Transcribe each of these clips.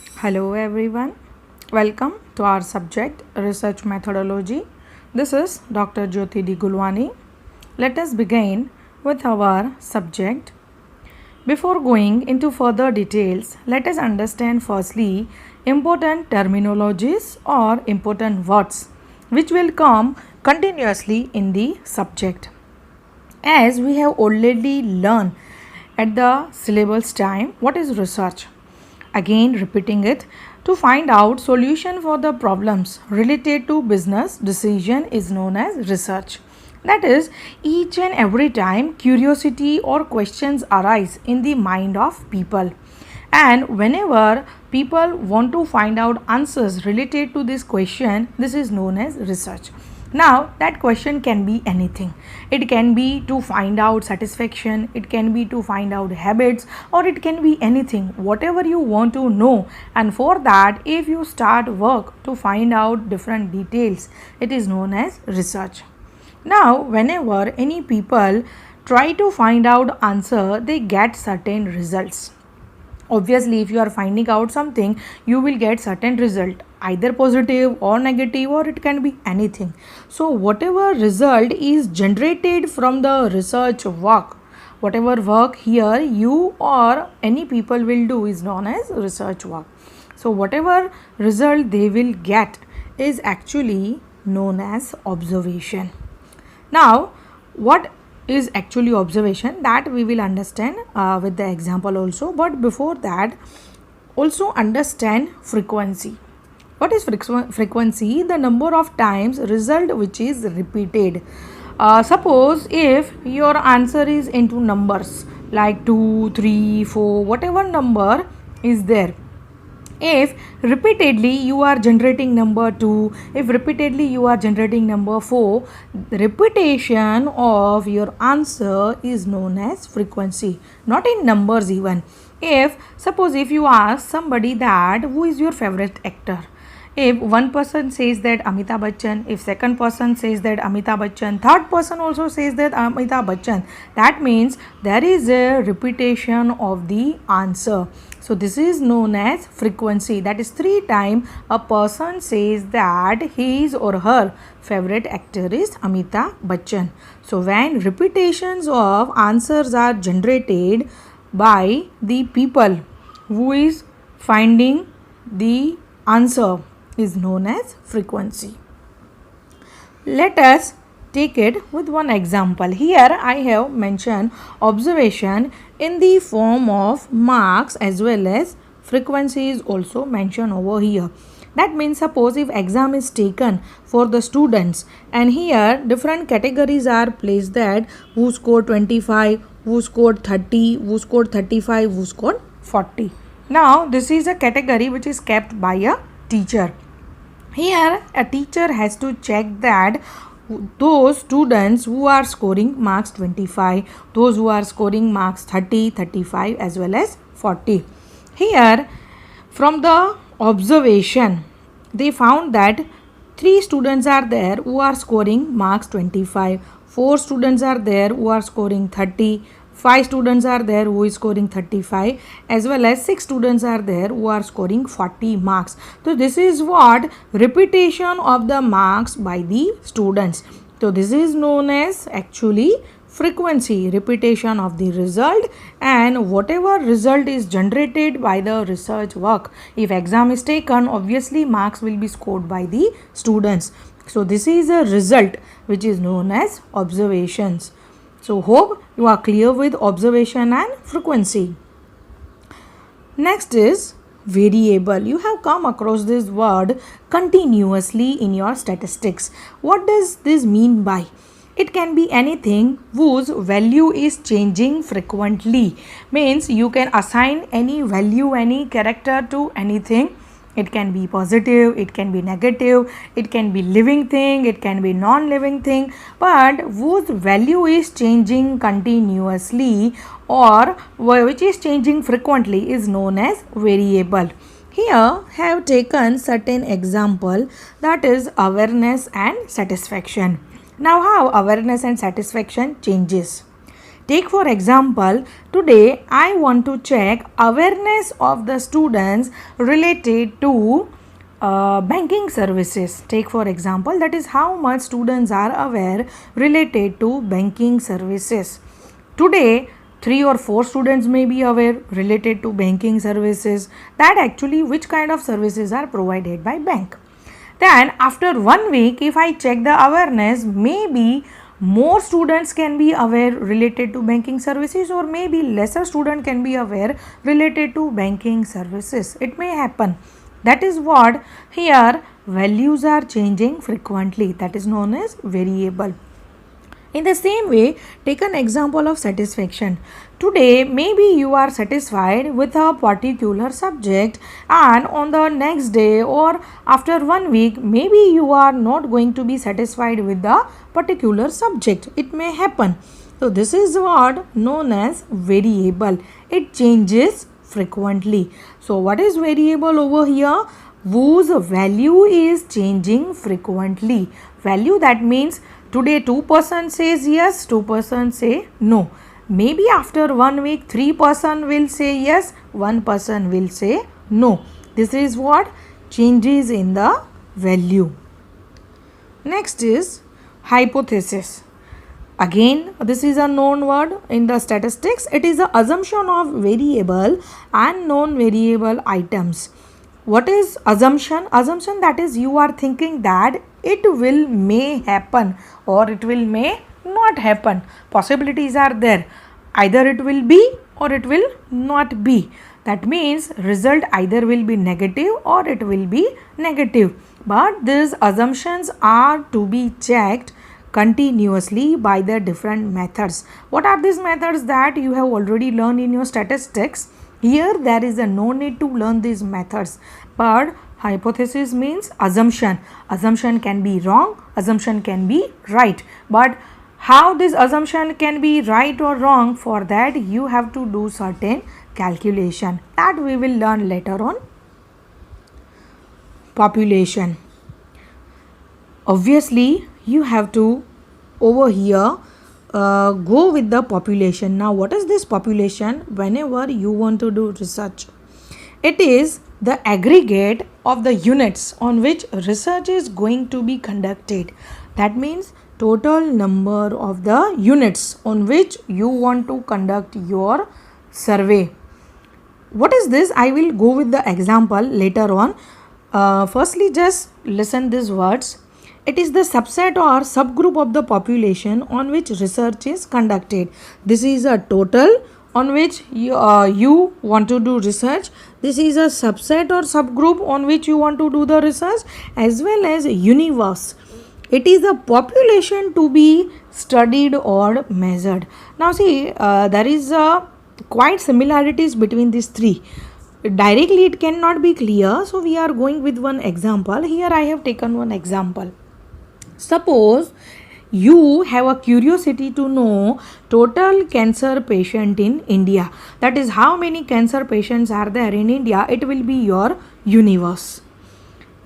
Hello everyone. Welcome to our subject Research Methodology. This is Dr. Jyoti D. Gulwani. Let us begin with our subject. Before going into further details, let us understand firstly important terminologies or important words which will come continuously in the subject. As we have already learned at the syllabus time, what is research? Again repeating it, to find out solution for the problems related to business decision is known as research. That is, each and every time curiosity or questions arise in the mind of people, and whenever people want to find out answers related to this question, this is known as research. Now that question can be anything. It can be to find out satisfaction, it can be to find out habits, or it can be anything, whatever you want to know. And for that, if you start work to find out different details, it is known as research. Now whenever any people try to find out answer, they get certain results. Obviously, if you are finding out something, you will get certain result, either positive or negative, or it can be anything. So whatever result is generated from the research work, whatever work here you or any people will do is known as research work. So whatever result they will get is actually known as observation. Now what is actually observation, that we will understand with the example also, but before that also understand frequency. What is frequency? The number of times result which is repeated. Suppose if your answer is into numbers like 2, 3, 4, whatever number is there, if repeatedly you are generating number 2, if repeatedly you are generating number 4, the repetition of your answer is known as frequency, not in numbers even. If suppose if you ask somebody that who is your favorite actor, if one person says that Amitabh Bachchan, if second person says that Amitabh Bachchan, third person also says that Amitabh Bachchan, that means there is a repetition of the answer. So this is known as frequency. That is 3 times a person says that his or her favorite actor is Amitabh Bachchan. So when repetitions of answers are generated by the people who is finding the answer is known as frequency. Let us take it with one example. Here I have mentioned observation in the form of marks as well as frequency is also mentioned over here. That means suppose if exam is taken for the students, and here different categories are placed, that who scored 25, who scored 30, who scored 35, who scored 40. Now this is a category which is kept by a teacher. Here a teacher has to check that those students who are scoring marks 25, those who are scoring marks 30, 35 as well as 40. Here from the observation they found that 3 students are there who are scoring marks 25, 4 students are there who are scoring 30, 5 students are there who is scoring 35, as well as 6 students are there who are scoring 40 marks. So this is what repetition of the marks by the students. So this is known as actually frequency, repetition of the result, and whatever result is generated by the research work. If exam is taken, obviously marks will be scored by the students. So this is a result which is known as observations. So hope you are clear with observation and frequency. Next is variable. You have come across this word continuously in your statistics. What does this mean by? It can be anything whose value is changing frequently. Means you can assign any value, any character to anything. It can be positive, it can be negative, it can be living thing, it can be non-living thing, but whose value is changing continuously or which is changing frequently is known as variable. Here have taken certain example, that is awareness and satisfaction. Now how awareness and satisfaction changes? Take for example, today I want to check awareness of the students related to banking services. Take for example, that is how much students are aware related to banking services. Today 3 or 4 students may be aware related to banking services, that actually which kind of services are provided by bank. Then after 1 week, if I check the awareness, maybe more students can be aware related to banking services, or maybe lesser student can be aware related to banking services. It may happen. That is what here values are changing frequently. That is known as variable. In the same way, take an example of satisfaction. Today, maybe you are satisfied with a particular subject, and on the next day or after 1 week, maybe you are not going to be satisfied with the particular subject. It may happen. So, this is what known as variable. It changes frequently. So, what is variable over here? Whose value is changing frequently. Value, that means today 2% says yes, 2% say no. Maybe after 1 week 3% will say yes, 1% will say no. This is what changes in the value. Next is hypothesis. Again, this is a known word in the statistics. It is the assumption of variable and non-variable items. What is assumption? Assumption, that is you are thinking that it will may happen or it will may not happen. Possibilities are there. Either it will be or it will not be. That means result either will be negative or it will be negative. But these assumptions are to be checked continuously by the different methods. What are these methods that you have already learned in your statistics? Here there is no need to learn these methods, but hypothesis means assumption. Assumption can be wrong, assumption can be right, but how this assumption can be right or wrong, for that you have to do certain calculation that we will learn later on. Population. Obviously you have to over here go with the population. Now what is this population? Whenever you want to do research, it is the aggregate of the units on which research is going to be conducted. That means total number of the units on which you want to conduct your survey. What is this? I will go with the example later on. Firstly, just listen these words. It is the subset or subgroup of the population on which research is conducted. This is a total on which you want to do research. This is a subset or subgroup on which you want to do the research, as well as universe. It is a population to be studied or measured. Now see, there is quite similarities between these three. Directly it cannot be clear, so we are going with one example. Here I have taken one example. Suppose you have a curiosity to know total cancer patient in India. That is how many cancer patients are there in India. It will be your universe.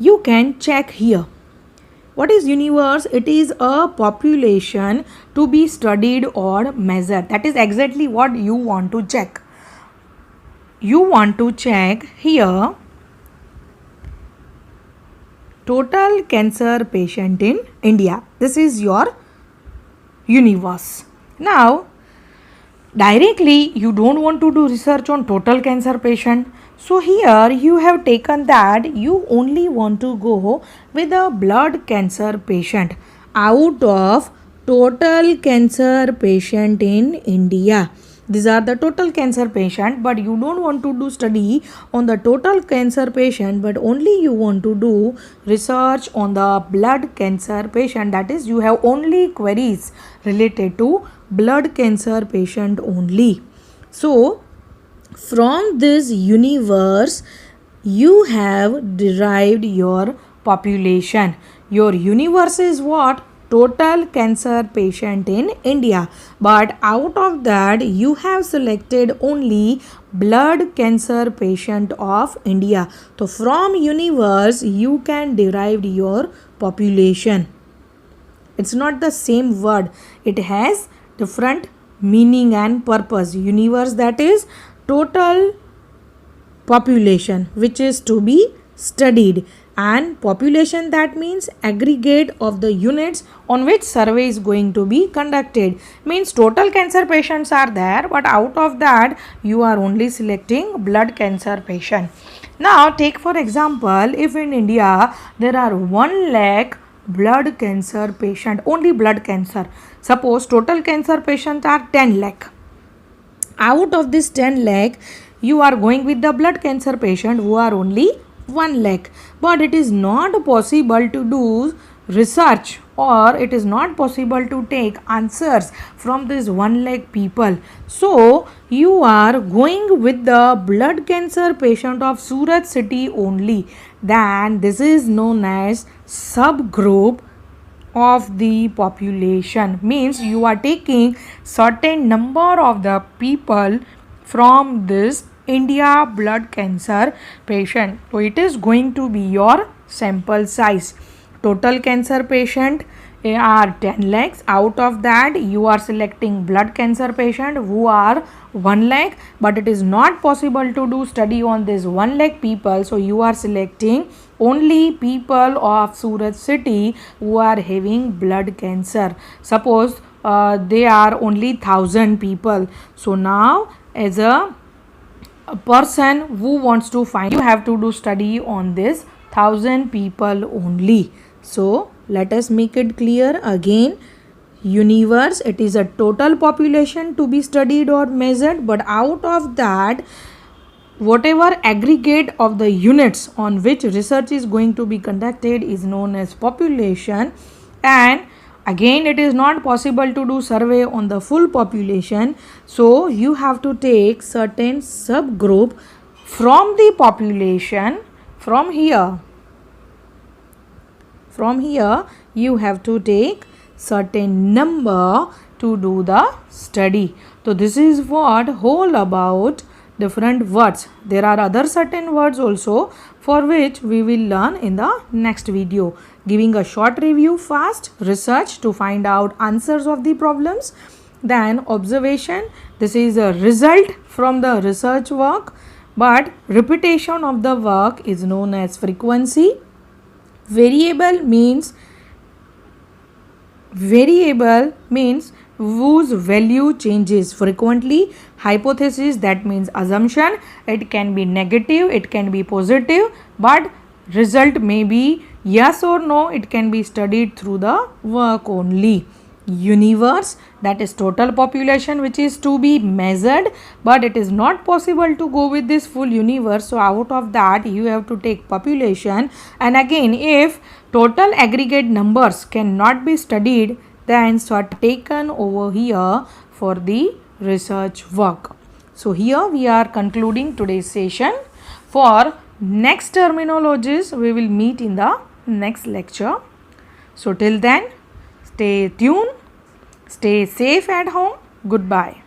You can check here. What is universe? It is a population to be studied or measured. That is exactly what you want to check. You want to check here total cancer patient in India. This is your universe. Now, directly you don't want to do research on total cancer patient. So here you have taken that you only want to go with a blood cancer patient out of total cancer patient in India. These are the total cancer patient, but you don't want to do study on the total cancer patient, but only you want to do research on the blood cancer patient. That is, you have only queries related to blood cancer patient only. So from this universe you have derived your population. Your universe is what? Total cancer patient in India, but out of that you have selected only blood cancer patient of India. So from universe you can derive your population. It's not the same word, it has different meaning and purpose. Universe, that is total population which is to be studied, and population, that means aggregate of the units on which survey is going to be conducted. Means total cancer patients are there, but out of that you are only selecting blood cancer patient. Now take for example, if in India there are 1 lakh blood cancer patient, only blood cancer, suppose total cancer patients are 10 lakh. Out of this 10 lakh, you are going with the blood cancer patient who are only 1 lakh. But it is not possible to do research, or it is not possible to take answers from this 1 lakh people. So you are going with the blood cancer patient of Surat city only. Then this is known as subgroup of the population. Means you are taking certain number of the people from this India blood cancer patient. So it is going to be your sample size. Total cancer patient are 10 lakhs. Out of that you are selecting blood cancer patient who are 1 lakh, but it is not possible to do study on this 1 lakh people. So you are selecting only people of Surat city who are having blood cancer. Suppose they are only 1000 people. So now as a person who wants to find, you have to do study on this 1000 people only. So let us make it clear again. Universe, it is a total population to be studied or measured, but out of that whatever aggregate of the units on which research is going to be conducted is known as population. And again, it is not possible to do survey on the full population, so you have to take certain subgroup from the population. From here you have to take certain number to do the study. So this is what whole about different words. There are other certain words also for which we will learn in the next video. Giving a short review fast, research to find out answers of the problems, then observation, this is a result from the research work, but repetition of the work is known as frequency. Variable means whose value changes frequently. Hypothesis, that means assumption, it can be negative, it can be positive, but result may be yes or no, it can be studied through the work only. Universe, that is total population which is to be measured, but it is not possible to go with this full universe. So out of that you have to take population, and again if total aggregate numbers cannot be studied, then are taken over here for the research work. So here we are concluding today's session. For next terminologies we will meet in the next lecture. So till then, stay tuned, stay safe at home. Goodbye.